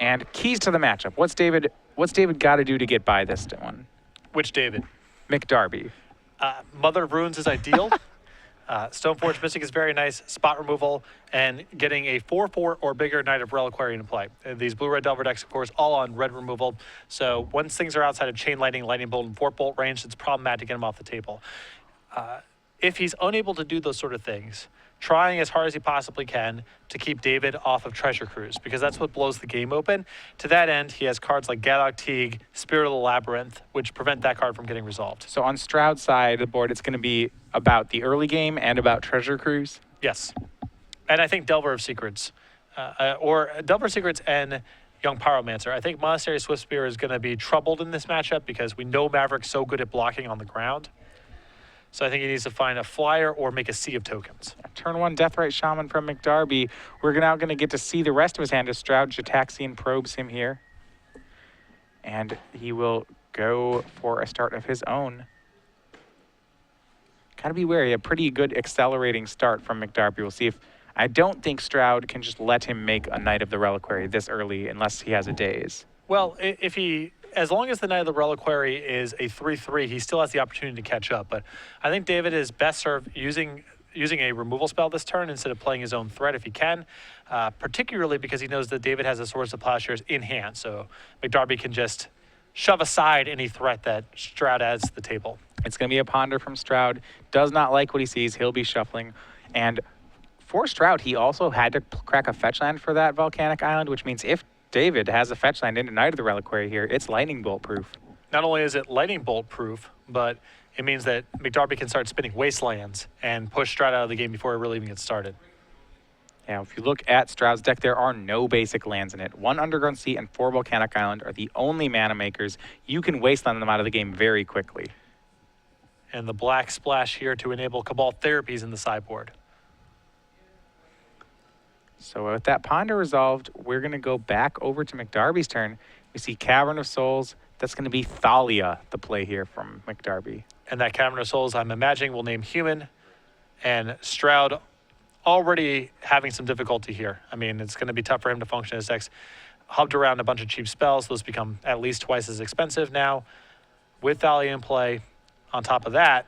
And keys to the matchup. What's David got to do to get by this one? Which David? McDarby. Mother of Runes is ideal. Stoneforge Mystic is very nice. Spot removal and getting a 4/4 or bigger Knight of Reliquary into play. These blue-red Delver decks, of course, all on red removal. So once things are outside of Chain Lightning, Lightning Bolt, and Fort Bolt range, it's problematic to get them off the table. If he's unable to do those sort of things, trying as hard as he possibly can to keep David off of Treasure Cruise, because that's what blows the game open. To that end, he has cards like Gadok Teague, Spirit of the Labyrinth, which prevent that card from getting resolved. So on Stroud's side of the board, it's going to be about the early game and about Treasure Cruise? Yes. And I think Delver of Secrets, or Delver of Secrets and Young Pyromancer. I think Monastery Swiftspear is going to be troubled in this matchup because we know Maverick's so good at blocking on the ground. So I think he needs to find a flyer or make a sea of tokens. Turn 1 Deathrite Shaman from McDarby. We're now going to get to see the rest of his hand as Stroud Jataxian probes him here. And he will go for a start of his own. Gotta be wary, a pretty good accelerating start from McDarby. We'll see if, I don't think Stroud can just let him make a Knight of the Reliquary this early unless he has a daze. Well, as long as the Knight of the Reliquary is a 3/3, he still has the opportunity to catch up. But I think David is best served using a removal spell this turn instead of playing his own threat if he can, particularly because he knows that David has a Swords of Plowshares in hand. So McDarby can just shove aside any threat that Stroud adds to the table. It's going to be a ponder from Stroud. Does not like what he sees. He'll be shuffling. And for Stroud, he also had to crack a fetch land for that Volcanic Island, which means if David has a fetch land into Knight of the Reliquary here, it's Lightning Bolt proof. Not only is it Lightning Bolt proof, but it means that McDarby can start spinning Wastelands and push Stroud out of the game before it really even gets started. Yeah, if you look at Stroud's deck, there are no basic lands in it. 1 Underground Sea and 4 Volcanic Island are the only mana makers. You can wasteland them out of the game very quickly. And the black splash here to enable Cabal Therapies in the sideboard. So with that ponder resolved, we're going to go back over to McDarby's turn. We see Cavern of Souls. That's going to be Thalia, the play here from McDarby. And that Cavern of Souls, I'm imagining, will name human. And Stroud already having some difficulty here. I mean, it's going to be tough for him to function as decks hubbed around a bunch of cheap spells. Those become at least twice as expensive now. With Thalia in play, on top of that,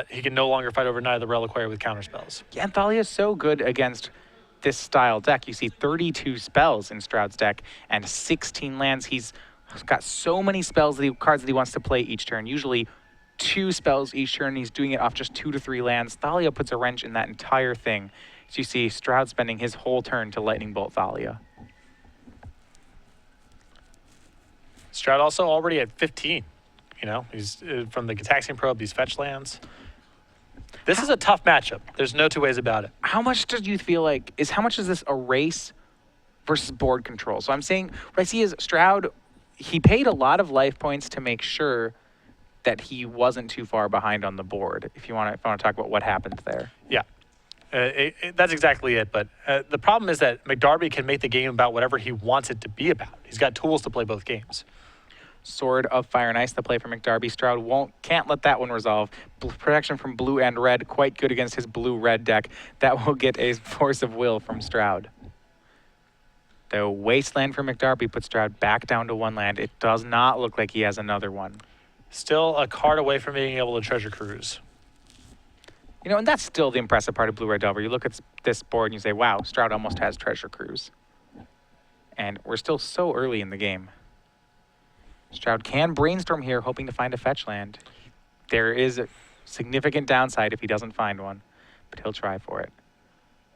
he can no longer fight over Knight of the Reliquary with counterspells. Yeah, and Thalia is so good against this style deck. You see 32 spells in Stroud's deck and 16 lands. He's got so many spells, cards that he wants to play each turn. Usually 2 spells each turn. He's doing it off just 2 to 3 lands. Thalia puts a wrench in that entire thing. So you see Stroud spending his whole turn to Lightning Bolt Thalia. Stroud also already at 15. You know, he's from the Gataxian Probe, these fetch lands. This is a tough matchup. There's no two ways about it. How much do you feel like how much is this a race versus board control? So I'm saying what I see is Stroud, he paid a lot of life points to make sure that he wasn't too far behind on the board. If you want to talk about what happened there. Yeah. That's exactly it. But the problem is that McDarby can make the game about whatever he wants it to be about. He's got tools to play both games. Sword of Fire and Ice, the play for McDarby. Stroud can't let that one resolve. Protection from blue and red, quite good against his blue-red deck. That will get a Force of Will from Stroud. The Wasteland for McDarby puts Stroud back down to 1 land. It does not look like he has another one. Still a card away from being able to Treasure Cruise. You know, and that's still the impressive part of Blue-Red Delver. You look at this board and you say, wow, Stroud almost has Treasure Cruise. And we're still so early in the game. Stroud can brainstorm here, hoping to find a fetch land. There is a significant downside if he doesn't find one, but he'll try for it.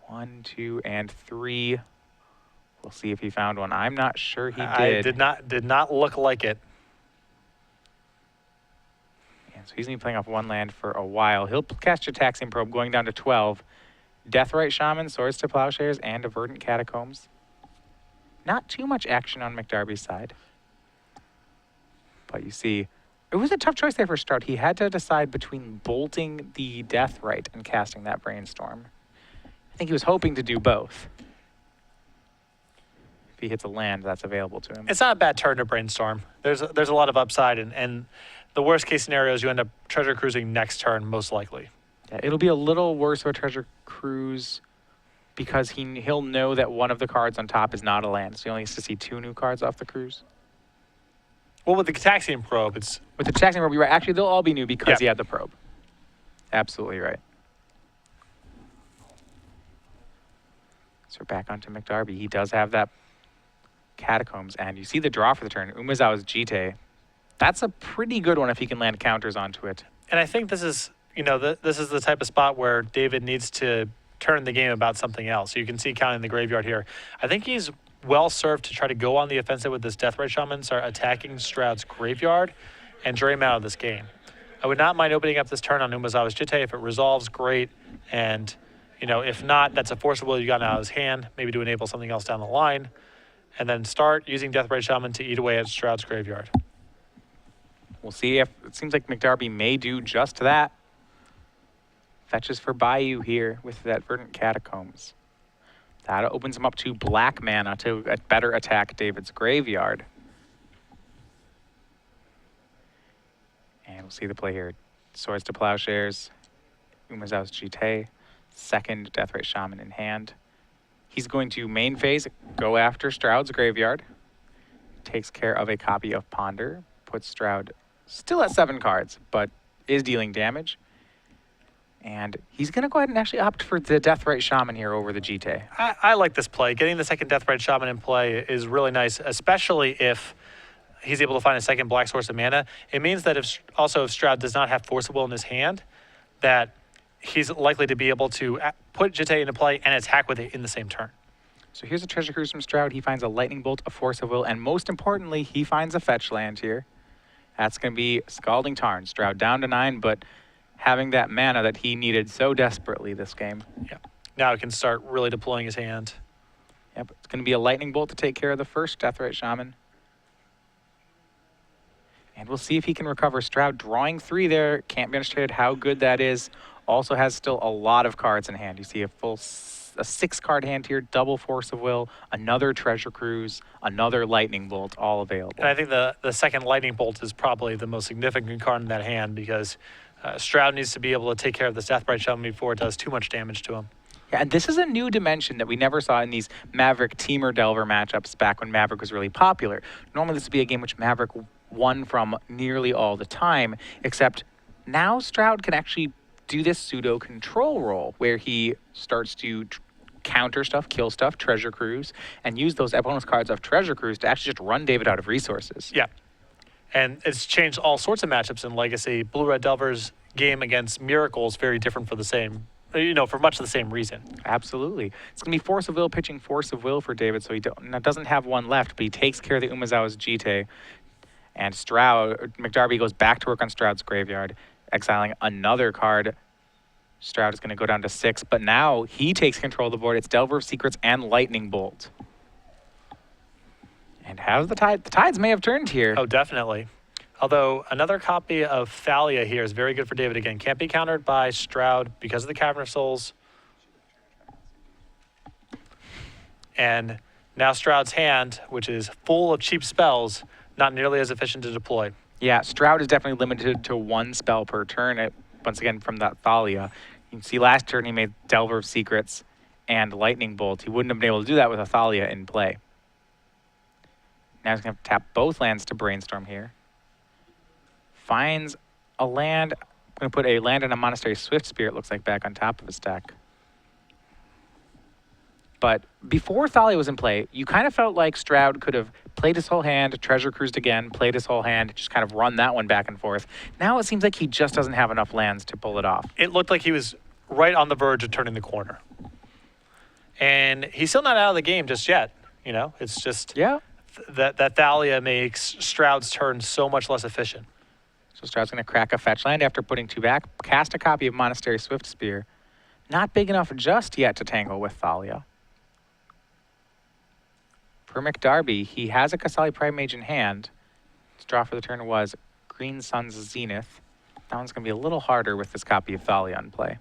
1, 2, and 3. We'll see if he found one. I'm not sure he did. Did not look like it. Yeah, so he's going to be playing off 1 land for a while. He'll cast Jataxian Probe, going down to 12. Deathrite Shaman, Swords to Plowshares, and a Verdant Catacombs. Not too much action on McDarby's side. But you see, it was a tough choice there for Stroud. He had to decide between bolting the Deathrite and casting that Brainstorm. I think he was hoping to do both. If he hits a land that's available to him. It's not a bad turn to Brainstorm. There's a lot of upside, and the worst case scenario is you end up Treasure Cruising next turn, most likely. Yeah, it'll be a little worse of a Treasure Cruise because he'll know that one of the cards on top is not a land, so he only has to see 2 new cards off the cruise. Well, with the Cataxian Probe, it's... With the Cataxian Probe, you're right. Actually, they'll all be new because Yeah. he had the probe. Absolutely right. So we're back onto McDarby. He does have that Catacombs, and you see the draw for the turn. Umezawa's Jite. That's a pretty good one if he can land counters onto it. And I think this is, this is the type of spot where David needs to turn the game about something else. You can see counting the graveyard here. I think he's well served to try to go on the offensive with this Deathrite Shaman, start attacking Stroud's graveyard, and drain him out of this game. I would not mind opening up this turn on Umezawa's Jite. If it resolves, great. And, if not, that's a Force of Will you got out of his hand, maybe to enable something else down the line. And then start using Deathrite Shaman to eat away at Stroud's graveyard. We'll see if it seems like McDarby may do just that. Fetches for Bayou here with that Verdant Catacombs. That opens him up to black mana to better attack David's graveyard. And we'll see the play here. Swords to Plowshares, Umezawa's Jite, second Deathrite Shaman in hand. He's going to main phase, go after Stroud's graveyard. Takes care of a copy of Ponder. Puts Stroud still at 7 cards, but is dealing damage. And he's going to go ahead and actually opt for the Deathrite Shaman here over the Jite. I like this play. Getting the second Deathrite Shaman in play is really nice, especially if he's able to find a second black source of mana. It means that if Stroud does not have Force of Will in his hand, that he's likely to be able to put Jite into play and attack with it in the same turn. So here's a Treasure Cruise from Stroud. He finds a Lightning Bolt, a Force of Will, and most importantly, he finds a fetch land here. That's going to be Scalding Tarn. Stroud down to 9, but having that mana that he needed so desperately this game. Yeah. Now he can start really deploying his hand. Yep, it's going to be a Lightning Bolt to take care of the first Deathrite Shaman. And we'll see if he can recover. Stroud drawing 3 there. Can't be understated how good that is. Also has still a lot of cards in hand. You see a 6-card hand here, double Force of Will, another Treasure Cruise, another Lightning Bolt, all available. And I think the second Lightning Bolt is probably the most significant card in that hand because Stroud needs to be able to take care of this Deathrite Shaman before it does too much damage to him. Yeah, and this is a new dimension that we never saw in these Maverick Teamer Delver matchups back when Maverick was really popular. Normally this would be a game which Maverick won from nearly all the time, except now Stroud can actually do this pseudo control role where he starts to counter stuff, kill stuff, Treasure Cruise, and use those opponent's cards of Treasure Cruise to actually just run David out of resources. Yeah. And it's changed all sorts of matchups in Legacy. Blue-Red Delver's game against Miracle is very different for the same, for much of the same reason. Absolutely. It's going to be Force of Will pitching Force of Will for David, so he doesn't have one left, but he takes care of the Umezawa's Jite. And McDarby goes back to work on Stroud's graveyard, exiling another card. Stroud is going to go down to 6, but now he takes control of the board. It's Delver of Secrets and Lightning Bolt. And how's the tide? The tides may have turned here. Oh, definitely. Although another copy of Thalia here is very good for David again. Can't be countered by Stroud because of the Cavern of Souls. And now Stroud's hand, which is full of cheap spells, not nearly as efficient to deploy. Yeah, Stroud is definitely limited to 1 spell per turn, once again from that Thalia. You can see last turn he made Delver of Secrets and Lightning Bolt. He wouldn't have been able to do that with a Thalia in play. Now he's going to tap both lands to Brainstorm here. Finds a land. I'm going to put a land and a Monastery Swift Spirit, looks like, back on top of his deck. But before Thalia was in play, you kind of felt like Stroud could have played his whole hand, Treasure Cruised again, played his whole hand, just kind of run that one back and forth. Now it seems like he just doesn't have enough lands to pull it off. It looked like he was right on the verge of turning the corner. And he's still not out of the game just yet. It's just that Thalia makes Stroud's turn so much less efficient. So Stroud's going to crack a fetch land after putting 2 back, cast a copy of Monastery Swift Spear. Not big enough just yet to tangle with Thalia. For McDarby, he has a Kasali Primate in hand. His draw for the turn was Green Sun's Zenith. That one's going to be a little harder with this copy of Thalia in play.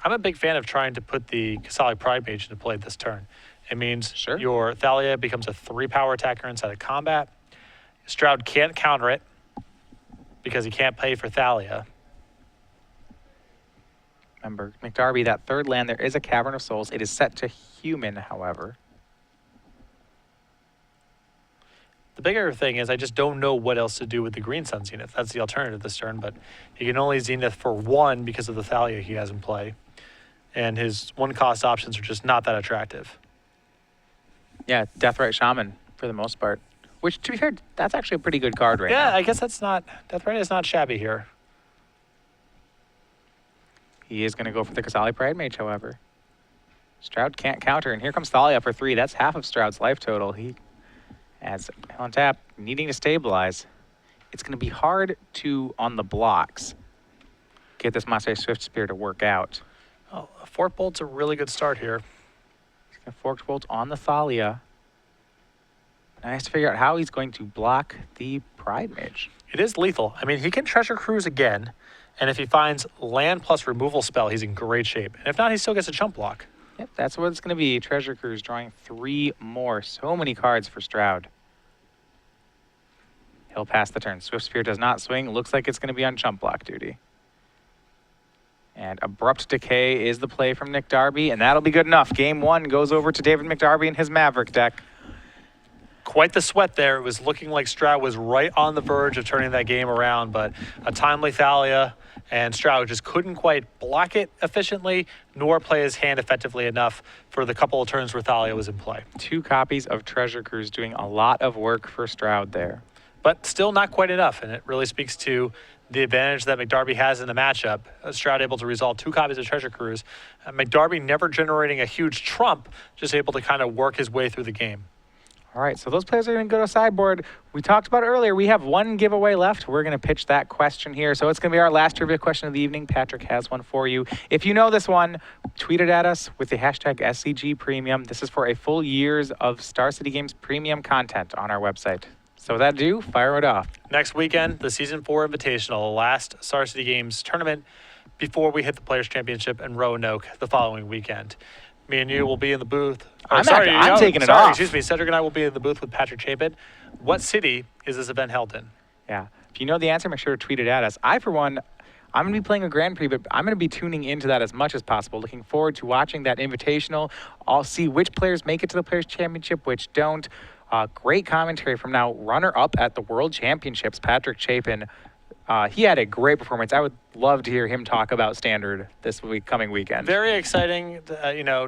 I'm a big fan of trying to put the Kasali Primate into play this turn. It means Sure. Your Thalia becomes a 3-power attacker inside of combat. Stroud can't counter it because he can't pay for Thalia. Remember, McDarby, that third land, there is a Cavern of Souls. It is set to human, however. The bigger thing is I just don't know what else to do with the green sun Zenith. That's the alternative this turn, but he can only Zenith for 1 because of the Thalia he has in play. And his 1-cost options are just not that attractive. Yeah, Deathrite Shaman for the most part. Which, to be fair, that's actually a pretty good card right now. Yeah, I guess that's not, Deathrite is not shabby here. He is going to go for the Kasali Pride Mage, however. Stroud can't counter, and here comes Thalia for 3. That's half of Stroud's life total. He has on tap, needing to stabilize. It's going to be hard to, on the blocks, get this Master Swift Spear to work out. Oh, a Fork Bolt's a really good start here. He's going to Forked Bolt on the Thalia. Now he has to figure out how he's going to block the Pride Mage. It is lethal. I mean, he can Treasure Cruise again, and if he finds land plus removal spell, he's in great shape. And if not, he still gets a chump block. Yep, that's what it's going to be. Treasure Cruise drawing 3 more. So many cards for Stroud. He'll pass the turn. Swift Spear does not swing. Looks like it's going to be on chump block duty. And Abrupt Decay is the play from McDarby, and that'll be good enough. Game 1 goes over to David McDarby and his Maverick deck. Quite the sweat there. It was looking like Stroud was right on the verge of turning that game around, but a timely Thalia, and Stroud just couldn't quite block it efficiently, nor play his hand effectively enough for the couple of turns where Thalia was in play. 2 copies of Treasure Cruise doing a lot of work for Stroud there. But still not quite enough, and it really speaks to the advantage that McDarby has in the matchup. Stroud able to resolve 2 copies of Treasure Cruise. McDarby never generating a huge trump, just able to kind of work his way through the game. All right, so those players are going to go to sideboard. We talked about it earlier. We have 1 giveaway left. We're going to pitch that question here. So it's going to be our last trivia question of the evening. Patrick has one for you. If you know this one, tweet it at us with the hashtag SCG Premium. This is for a full year's of Star City Games premium content on our website. So with that ado, fire it off. Next weekend, the Season 4 Invitational, the last Star City Games tournament before we hit the Players' Championship in Roanoke the following weekend. Me and you will be in the booth. I'm taking it off. Excuse me. Cedric and I will be in the booth with Patrick Chapin. What city is this event held in? Yeah. If you know the answer, make sure to tweet it at us. I, for one, I'm going to be playing a Grand Prix, but I'm going to be tuning into that as much as possible. Looking forward to watching that Invitational. I'll see which players make it to the Players' Championship, which don't. Great commentary from now runner-up at the World Championships, Patrick Chapin. He had a great performance. I would love to hear him talk about Standard this coming weekend. Very exciting,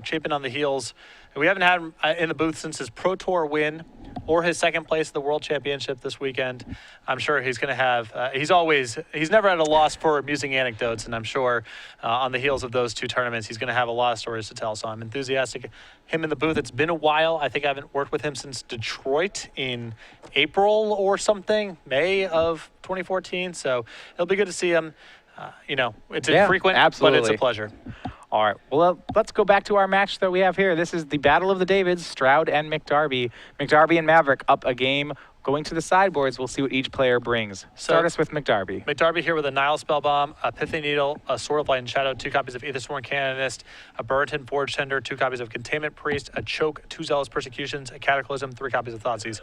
Chapin on the heels. We haven't had him in the booth since his Pro Tour win or his second place at the World Championship this weekend. I'm sure he's going to have, he's never had a loss for amusing anecdotes, and I'm sure on the heels of those 2 tournaments, he's going to have a lot of stories to tell. So I'm enthusiastic. Him in the booth, it's been a while. I think I haven't worked with him since Detroit in April or something, May of 2014. So it'll be good to see him. It's infrequent, absolutely. But it's a pleasure. All right, well, let's go back to our match that we have here. This is the Battle of the Davids, Stroud and McDarby. McDarby and Maverick up a game. Going to the sideboards, we'll see what each player brings. Start us with McDarby. McDarby here with a Nile Spellbomb, a Pithy Needle, a Sword of Light and Shadow, 2 copies of Aethersworn Canonist, a Burrington Forge Tender, 2 copies of Containment Priest, a Choke, 2 Zealous Persecutions, a Cataclysm, 3 copies of Thoughtseize.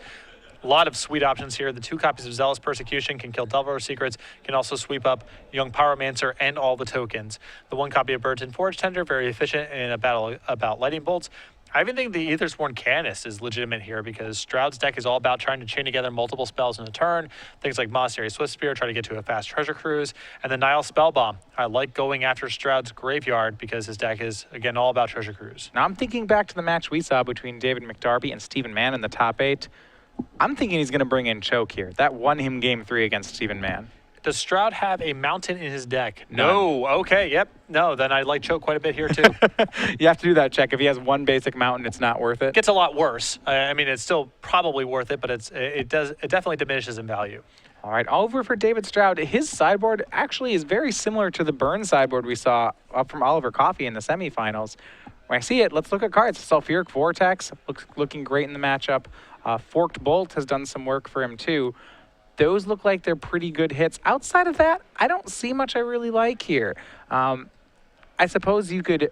A lot of sweet options here. The 2 copies of Zealous Persecution can kill Delver Secrets, can also sweep up Young Pyromancer and all the tokens. The 1 copy of Burton Forge Tender, very efficient in a battle about Lightning Bolts. I even think the Aethersworn Canonist is legitimate here because Stroud's deck is all about trying to chain together multiple spells in a turn. Things like Monastery Swift Spear, try to get to a fast Treasure Cruise, and the Nile Spellbomb. I like going after Stroud's graveyard because his deck is, again, all about Treasure Cruise. Now I'm thinking back to the match we saw between David McDarby and Stephen Mann in the top 8. I'm thinking he's going to bring in Choke here. That won him game 3 against Stephen Mann. Does Stroud have a mountain in his deck? None. No. Okay, yep. No, then I like Choke quite a bit here, too. You have to do that check. If he has 1 basic mountain, it's not worth it. It gets a lot worse. I mean, it's still probably worth it, but it definitely diminishes in value. All right, over for David Stroud. His sideboard actually is very similar to the Burn sideboard we saw up from Oliver Coffey in the semifinals. When I see it, let's look at cards. Sulfuric Vortex, looking great in the matchup. Forked Bolt has done some work for him too. Those look like they're pretty good hits. Outside of that, I don't see much I really like here. I suppose you could,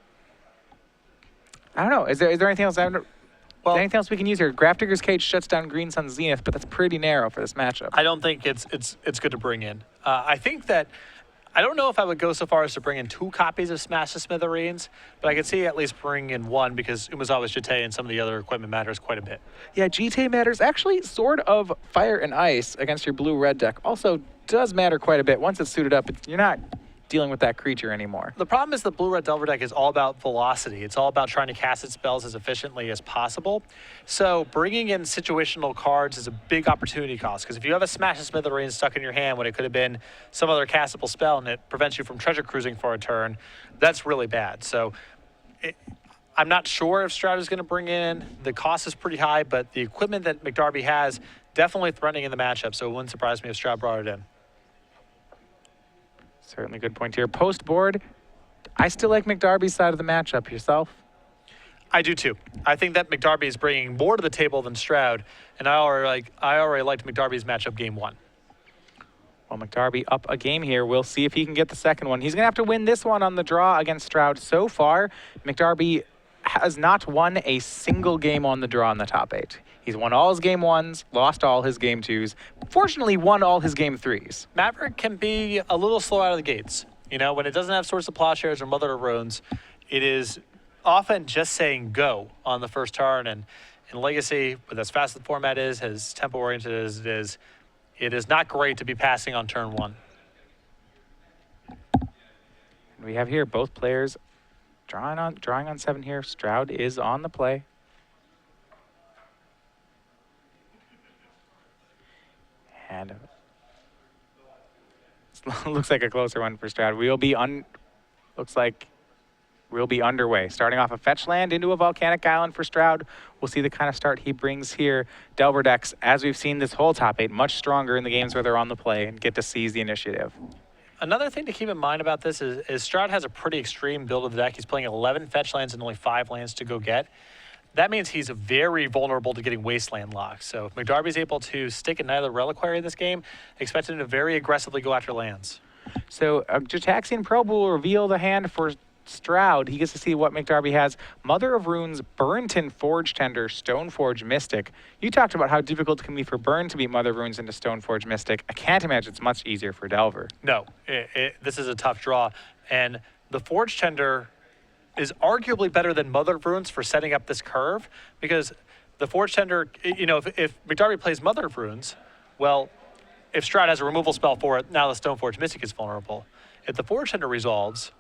I don't know, is there anything else? Anything else we can use here? Grafdigger's Cage shuts down Green Sun Zenith, but that's pretty narrow for this matchup. I don't think it's good to bring in. I think that I don't know if I would go so far as to bring in 2 copies of Smash the Smithereens, but I could see at least bring in 1 because Umezawa's Jite and some of the other equipment matters quite a bit. Yeah, GT matters. Actually, Sword of Fire and Ice against your blue-red deck also does matter quite a bit. Once it's suited up, you're not dealing with that creature anymore. The problem is the blue-red Delver deck is all about velocity. It's all about trying to cast its spells as efficiently as possible. So bringing in situational cards is a big opportunity cost, because if you have a Smash the Smithereens stuck in your hand when it could have been some other castable spell and it prevents you from treasure cruising for a turn, that's really bad. So I'm not sure if Stroud is going to bring in. The cost is pretty high, but the equipment that McDarby has definitely threatening in the matchup, so it wouldn't surprise me if Stroud brought it in. Certainly good point here. Post board, I still like McDarby's side of the matchup. Yourself? I do too. I think that McDarby is bringing more to the table than Stroud, and I already liked McDarby's matchup game 1. Well, McDarby up a game here. We'll see if he can get the second one. He's going to have to win this one on the draw against Stroud. So far, McDarby has not won a single game on the draw in the top 8. He's won all his game 1s, lost all his game 2s, fortunately won all his game 3s. Maverick can be a little slow out of the gates. You know, when it doesn't have Swords of Plowshares or Mother of Runes, it is often just saying go on the first turn. And in Legacy, with as fast as the format is, as tempo-oriented as it is not great to be passing on turn 1. And we have here both players drawing on 7 here. Stroud is on the play. And looks like a closer one for Stroud. Looks like we'll be underway. Starting off a fetch land into a volcanic island for Stroud. We'll see the kind of start he brings here. Delver decks, as we've seen this whole top 8, much stronger in the games where they're on the play and get to seize the initiative. Another thing to keep in mind about this is Stroud has a pretty extreme build of the deck. He's playing 11 fetch lands and only 5 lands to go get. That means he's very vulnerable to getting wasteland locked. So if McDarby's able to stick another reliquary in this game, expect him to very aggressively go after lands. So Jitaxian Probe will reveal the hand for Stroud. He gets to see what McDarby has. Mother of Runes, Burrington Forge Tender, Stoneforge Mystic. You talked about how difficult it can be for Burn to beat Mother of Runes into Stoneforge Mystic. I can't imagine it's much easier for Delver. No, this is a tough draw. And the Forge Tender is arguably better than Mother of Runes for setting up this curve, because the Forge Tender, you know, if McDarby plays Mother of Runes, well, if Stroud has a removal spell for it, now the Stoneforge Mystic is vulnerable. If the Forge Tender resolves,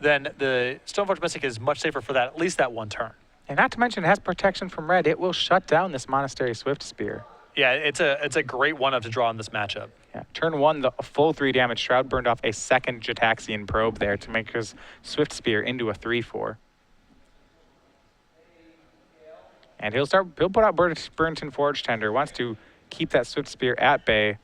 then the Stoneforge Mystic is much safer for that, at least that one turn. And not to mention, it has protection from red. It will shut down this Monastery Swift Spear. Yeah, it's a great one-up to draw in this matchup. Yeah. Turn 1, the full 3 damage. Stroud burned off a second Jitaxian Probe there to make his Swift Spear into a 3/4. And he'll put out Burrington Forge Tender. Wants to keep that Swift Spear at bay.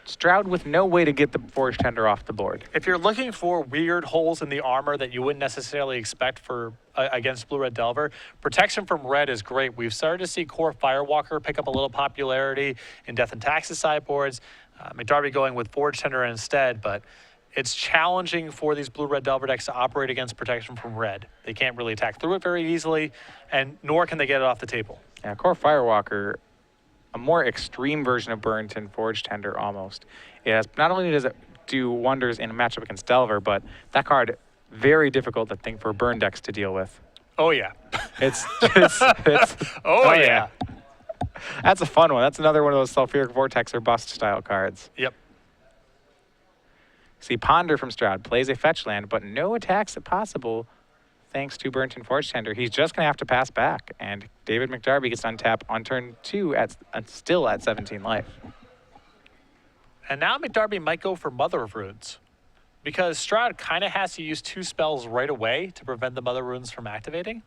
Stroud with no way to get the Forge Tender off the board. If you're looking for weird holes in the armor that you wouldn't necessarily expect for against Blue-Red Delver, protection from red is great. We've started to see Core Firewalker pick up a little popularity in Death and Taxes sideboards. McDarby going with Forge Tender instead, but it's challenging for these Blue-Red Delver decks to operate against protection from red. They can't really attack through it very easily, and nor can they get it off the table. Yeah, Core Firewalker, a more extreme version of Burrington Forge Tender almost. It has, not only does it do wonders in a matchup against Delver, but that card, very difficult to think for burn decks to deal with. Oh, yeah. It's oh, yeah. That's a fun one. That's another one of those Sulfuric Vortex or Bust style cards. Yep. See, Ponder from Stroud plays a fetch land, but no attacks possible thanks to Burrington Forge Tender. He's just going to have to pass back, and David McDarby gets untap on turn 2 still at 17 life. And now McDarby might go for Mother of Runes, because Stroud kind of has to use 2 spells right away to prevent the Mother Runes from activating.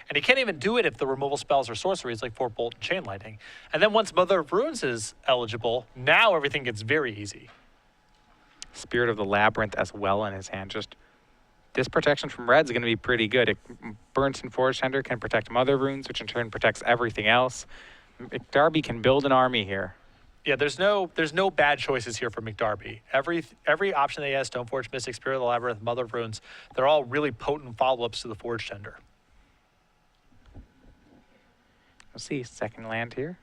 And he can't even do it if the removal spells are sorceries like Fort Bolt and Chain Lightning. And then once Mother of Runes is eligible, now everything gets very easy. Spirit of the Labyrinth as well in his hand. Just this protection from red is going to be pretty good. Burrington Forge Tender can protect Mother Runes, which in turn protects everything else. McDarby can build an army here. Yeah, there's no bad choices here for McDarby. Every option that he has, Stoneforge Mystic, Spirit of the Labyrinth, Mother of Runes, they're all really potent follow-ups to the Forge Tender. We'll see, second land here.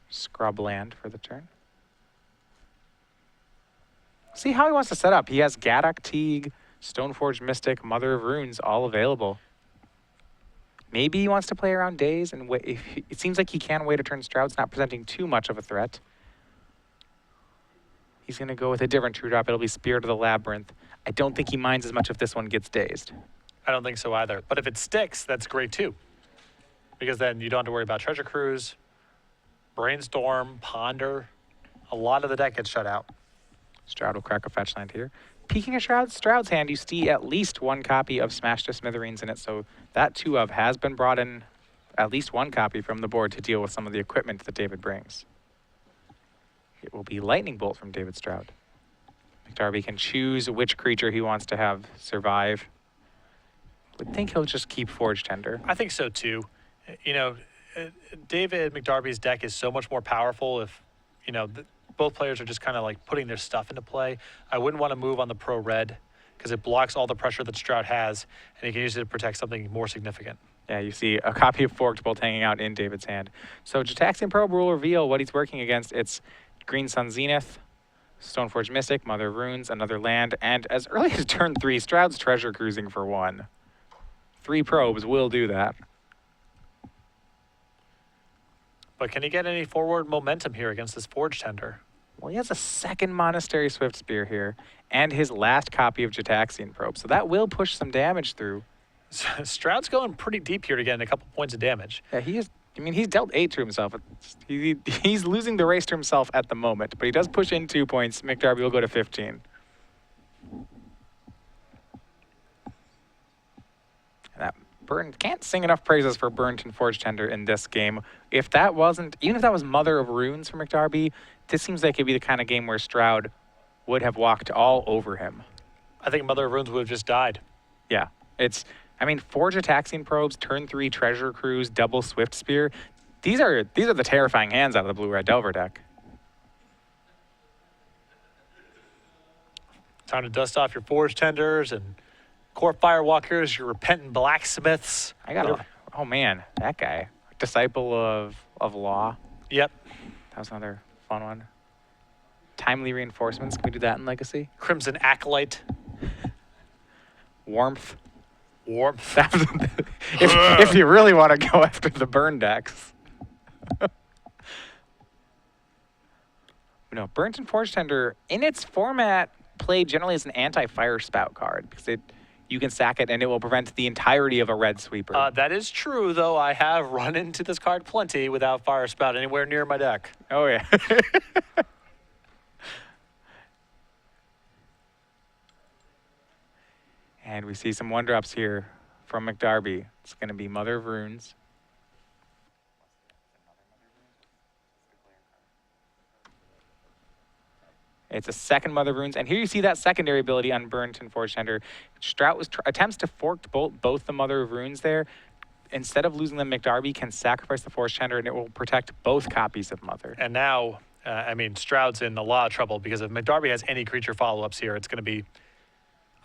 Scrub land for the turn. See how he wants to set up. He has Gaddock, Teague, Stoneforge Mystic, Mother of Runes all available. Maybe he wants to play around Daze and wait. It seems like he can wait a turn. Stroud's not presenting too much of a threat. He's going to go with a different true drop. It'll be Spirit of the Labyrinth. I don't think he minds as much if this one gets dazed. I don't think so either. But if it sticks, that's great too. Because then you don't have to worry about Treasure Cruise, Brainstorm, Ponder. A lot of the deck gets shut out. Stroud will crack a fetch land here. Peeking at Stroud's hand, you see at least one copy of Smash to Smithereens in it, so that 2-of has been brought in, at least one copy from the board to deal with some of the equipment that David brings. It will be Lightning Bolt from David Stroud. McDarby can choose which creature he wants to have survive. I would think he'll just keep Forge Tender. I think so too. You know, David McDarby's deck is so much more powerful if, you know, both players are just kind of like putting their stuff into play. I wouldn't want to move on the pro red because it blocks all the pressure that Stroud has, and he can use it to protect something more significant. Yeah, you see a copy of Forked Bolt hanging out in David's hand. So Jataxian Probe will reveal what he's working against. It's Green Sun Zenith, Stoneforge Mystic, Mother of Runes, another land, and as early as turn 3, Stroud's Treasure Cruising for 1. 3 probes will do that. But can he get any forward momentum here against this Forge Tender? Well, he has a second Monastery Swift Spear here, and his last copy of Jataxian Probe, so that will push some damage through. Stroud's going pretty deep here to get a couple points of damage. Yeah, he is. I mean, he's dealt 8 to himself. He's losing the race to himself at the moment, but he does push in 2 points. McDarby will go to 15. That Burn can't sing enough praises for Burnton Forge Tender in this game. If that wasn't, even if that was Mother of Runes for McDarby, this seems like it'd be the kind of game where Stroud would have walked all over him. I think Mother of Runes would have just died. Yeah, I mean, 4 Jataxian Probes, turn 3 Treasure Cruise, double Swift Spear. These are the terrifying hands out of the Blue-Red Delver deck. Time to dust off your Forge Tenders and Core Firewalkers, your Repentant Blacksmiths. Oh man, that guy. Disciple of Law. Yep. That was another fun one. Timely Reinforcements, can we do that in Legacy? Crimson Acolyte. Warmth. Warmth. if you really want to go after the burn decks. No, Burnt and Forge Tender, in its format, played generally as an anti-fire spout card because you can sack it and it will prevent the entirety of a red sweeper. That is true, though. I have run into this card plenty without fire spout anywhere near my deck. Oh yeah. And we see some 1-drops here from McDarby. It's going to be Mother of Runes. It's a second Mother of Runes. And here you see that secondary ability on Burnt and Forge Tender. Stroud attempts to Forked Bolt both the Mother of Runes there. Instead of losing them, McDarby can sacrifice the Forge Tender and it will protect both copies of Mother. And now, I mean, Stroud's in a lot of trouble because if McDarby has any creature follow-ups here, it's going to be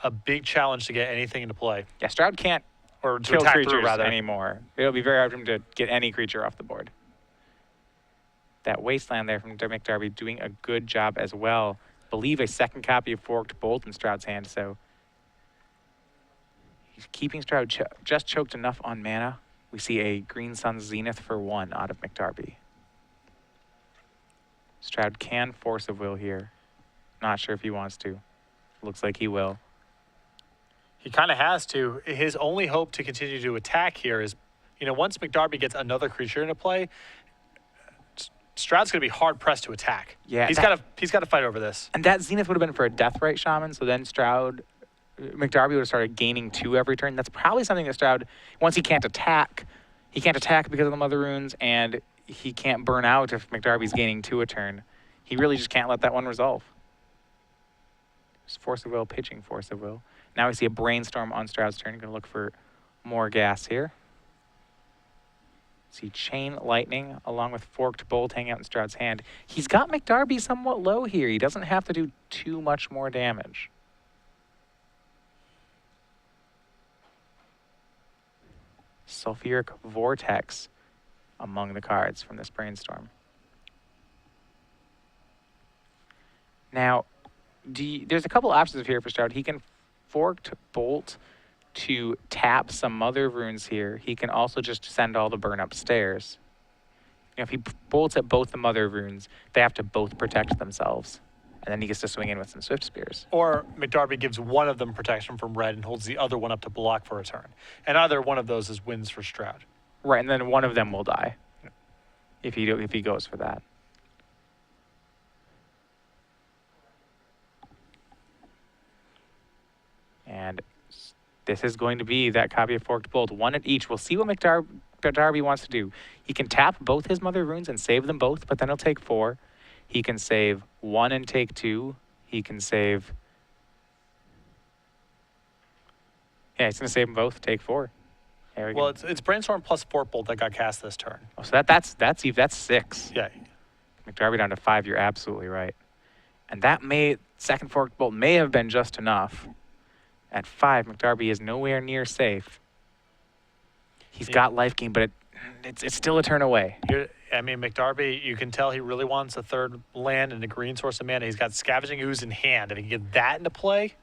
a big challenge to get anything into play. Yeah, Stroud can't or kill attack creatures through, rather. anymore. It'll be very hard for him to get any creature off the board. That Wasteland there from McDarby doing a good job as well. I believe a second copy of Forked Bolt in Stroud's hand, so he's keeping Stroud just choked enough on mana. We see a Green Sun Zenith for 1 out of McDarby. Stroud can Force of Will here. Not sure if he wants to. Looks like he will. He kind of has to. His only hope to continue to attack here is, you know, once McDarby gets another creature into play, Stroud's going to be hard pressed to attack. Yeah, he's got to fight over this. And that Zenith would have been for a Deathrite Shaman, so then McDarby would have started gaining 2 every turn. That's probably something that Stroud, once he can't attack because of the Mother Runes, and he can't burn out if McDarby's gaining 2 a turn. He really just can't let that one resolve. Just Force of Will, pitching Force of Will. Now we see a Brainstorm on Stroud's turn. Going to look for more gas here. See Chain Lightning along with Forked Bolt hanging out in Stroud's hand. He's got McDarby somewhat low here. He doesn't have to do too much more damage. Sulfuric Vortex among the cards from this Brainstorm. Now, there's a couple options here for Stroud. He can forked bolt to tap some Mother Runes here. He can also just send all the burn upstairs. If he bolts at both the Mother Runes, they have to both protect themselves. And then he gets to swing in with some Swift Spears. Or McDarby gives one of them protection from red and holds the other one up to block for a turn. And either one of those is wins for Stroud. Right, and then one of them will die if he goes for that. And this is going to be that copy of Forked Bolt, one at each. We'll see what McDarby wants to do. He can tap both his Mother Runes and save them both, but then he'll take 4. He can save 1 and take 2. He can save... Yeah, he's going to save them both, take 4. There we Well, go. it's Brainstorm plus Fork Bolt that got cast this turn. Oh, so that's 6. Yeah. McDarby down to 5, you're absolutely right. And that second Forked Bolt may have been just enough. At 5, McDarby is nowhere near safe. He's got life gain, but it's still a turn away. McDarby, you can tell he really wants a third land and a green source of mana. He's got Scavenging Ooze in hand. If he can get that into play,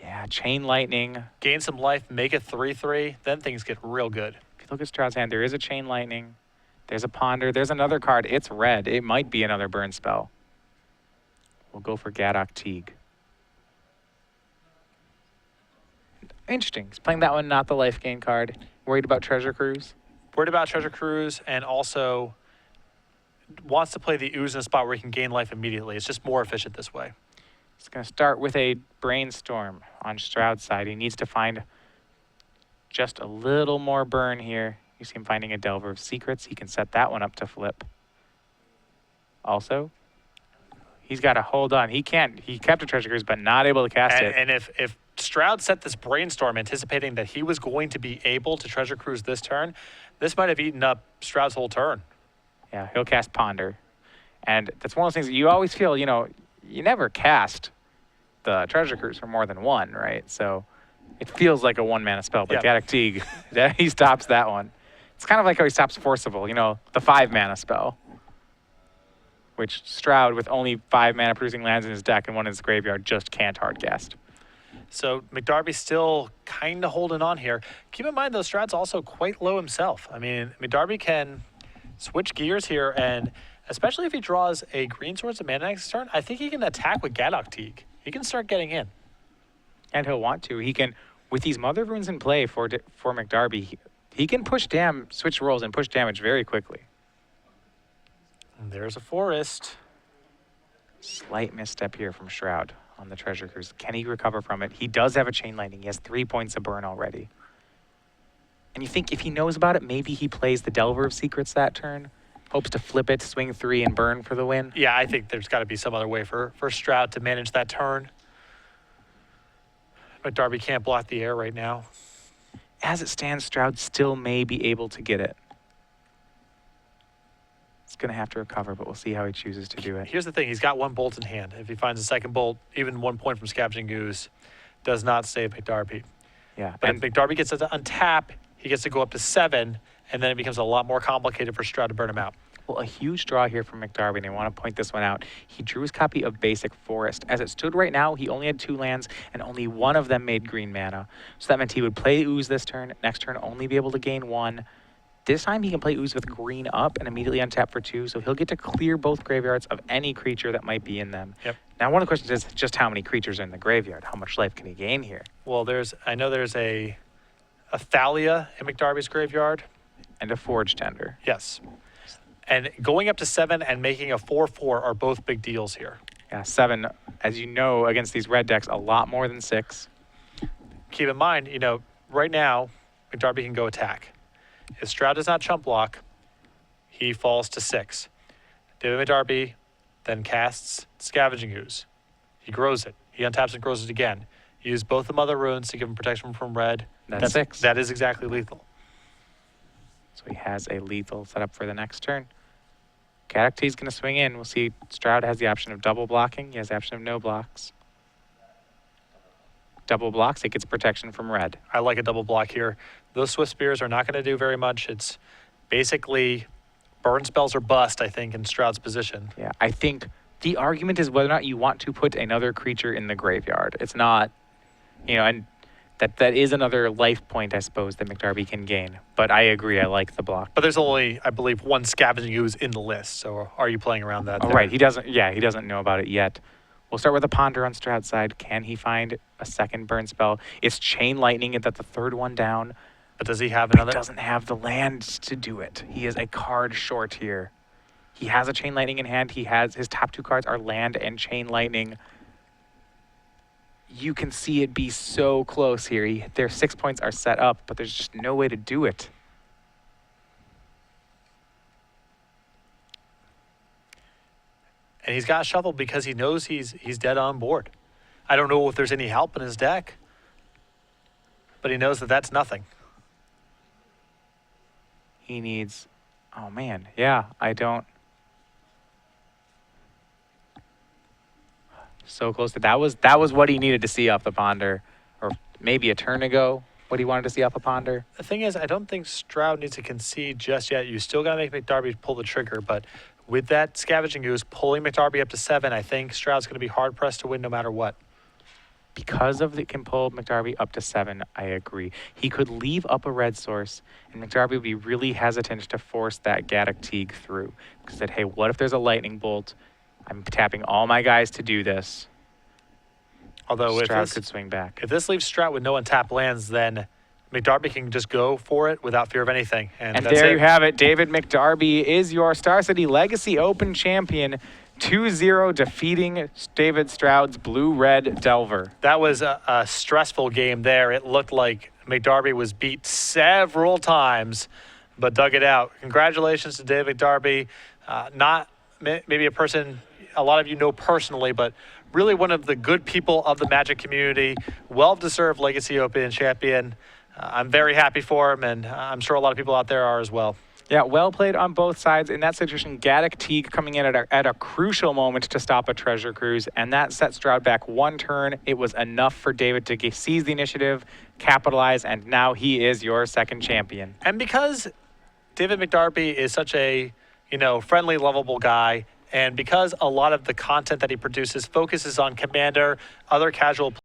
Yeah, Chain Lightning. gain some life, make it 3/3, then things get real good. If you look at Stroud's hand, there is a Chain Lightning. There's a Ponder. There's another card. It's red. It might be another burn spell. We'll go for Gadok Teague. Interesting. He's playing that one, not the life gain card. Worried about Treasure Cruise? Worried about Treasure Cruise, and also wants to play the Ooze in a spot where he can gain life immediately. It's just more efficient this way. He's going to start with a Brainstorm on Stroud's side. He needs to find just a little more burn here. You see him finding a Delver of Secrets. He can set that one up to flip. Also, he's got to hold on. He kept a Treasure Cruise, but not able to cast it. And if Stroud set this Brainstorm anticipating that he was going to be able to Treasure Cruise this turn, this might have eaten up Stroud's whole turn. Yeah, he'll cast Ponder. And that's one of those things that you always feel, you never cast the Treasure Cruise for more than 1, right? So it feels like a 1-mana spell, but Yeah. Gadok Teague, he stops that one. It's kind of like how he stops Forcible, the 5-mana spell, which Stroud, with only 5-mana producing lands in his deck and one in his graveyard, just can't hardcast. So McDarby's still kind of holding on here. Keep in mind, though, Stroud's also quite low himself. I mean, McDarby can switch gears here, and especially if he draws a green source of mana next turn, I think he can attack with Gadok Teague. He can start getting in. And he'll want to. He can, with these Mother Runes in play for McDarby, he can switch rolls and push damage very quickly. And there's a forest. Slight misstep here from Stroud on the Treasure Cruise. Can he recover from it? He does have a Chain Lightning. He has 3 points of burn already. And you think if he knows about it, maybe he plays the Delver of Secrets that turn, hopes to flip it, swing 3, and burn for the win. Yeah, I think there's got to be some other way for Stroud to manage that turn. McDarby can't block the air right now. As it stands, Stroud still may be able to get it. It's going to have to recover, but we'll see how he chooses to do it. Here's the thing. He's got 1 bolt in hand. If he finds a second bolt, even 1 point from Scavenging Ooze does not save McDarby. Yeah, But and if McDarby gets to untap, he gets to go up to 7, and then it becomes a lot more complicated for Stroud to burn him out. well, a huge draw here from McDarby, and I want to point this one out. He drew his copy of Basic Forest. As it stood right now, he only had 2 lands, and only 1 of them made green mana. So that meant he would play Ooze this turn, next turn only be able to gain 1. This time he can play Ooze with green up and immediately untap for 2, so he'll get to clear both graveyards of any creature that might be in them. Yep. Now, one of the questions is just how many creatures are in the graveyard? How much life can he gain here? Well, I know there's a Thalia in McDarby's graveyard. And a Forge Tender. Yes. And going up to 7 and making a 4/4 are both big deals here. Yeah, 7, as you know, against these red decks, a lot more than 6. Keep in mind, right now, McDarby can go attack. If Stroud does not chump block, he falls to 6. David McDarby then casts Scavenging Ooze. He grows it. He untaps and grows it again. He used both the Mother Runes to give him protection from red. That's 6. That is exactly lethal. So he has a lethal set up for the next turn. Gadok Teague's going to swing in. We'll see Stroud has the option of double blocking. He has the option of no blocks. Double blocks, it gets protection from red. I like a double block here. Those Swift Spears are not going to do very much. It's basically burn spells or bust, I think, in Stroud's position. Yeah, I think The argument is whether or not you want to put another creature in the graveyard. It's not, and that is another life point, I suppose, that McDarby can gain. But I agree, I like the block. But there's only, I believe, one Scavenging Ooze in the list. So are you playing around that? Oh, right. He doesn't know about it yet. We'll start with a Ponder on Stroud's side. Can he find a second burn spell? It's Chain Lightning at the third one down. But does he have another? He doesn't have the land to do it. He is a card short here. He has a Chain Lightning in hand. His top 2 cards are land and Chain Lightning. You can see it be so close here. Their 6 points are set up, but there's just no way to do it. And he's got a Shuffle because he knows he's dead on board. I don't know if there's any help in his deck, but he knows that that's nothing. He needs, oh man, yeah, I don't. So close to that was what he needed to see off the Ponder, or maybe a turn ago, what he wanted to see off a Ponder. The thing is, I don't think Stroud needs to concede just yet. You still got to make McDarby pull the trigger, but with that Scavenging Ooze pulling McDarby up to 7, I think Stroud's going to be hard pressed to win no matter what. Because of it can pull McDarby up to 7, I agree. He could leave up a red source, and McDarby would be really hesitant to force that Gaddock Teague through. Because said, hey, what if there's a lightning bolt? I'm tapping all my guys to do this. Although Stroud could swing back. If this leaves Stroud with no untapped lands, then McDarby can just go for it without fear of anything. And there you have it. David McDarby is your Star City Legacy Open champion. 2-0 defeating David Stroud's Blue-Red Delver. That was a stressful game there. It looked like McDarby was beat several times, but dug it out. Congratulations to David McDarby. Not maybe a person a lot of you know personally, but really one of the good people of the Magic community. Well-deserved Legacy Open champion. I'm very happy for him, and I'm sure a lot of people out there are as well. Yeah, well played on both sides. In that situation, Gaddock Teague coming in at a crucial moment to stop a Treasure Cruise, and that set Stroud back 1 turn. It was enough for David to seize the initiative, capitalize, and now he is your second champion. And because David McDarby is such a, friendly, lovable guy, and because a lot of the content that he produces focuses on Commander, other casual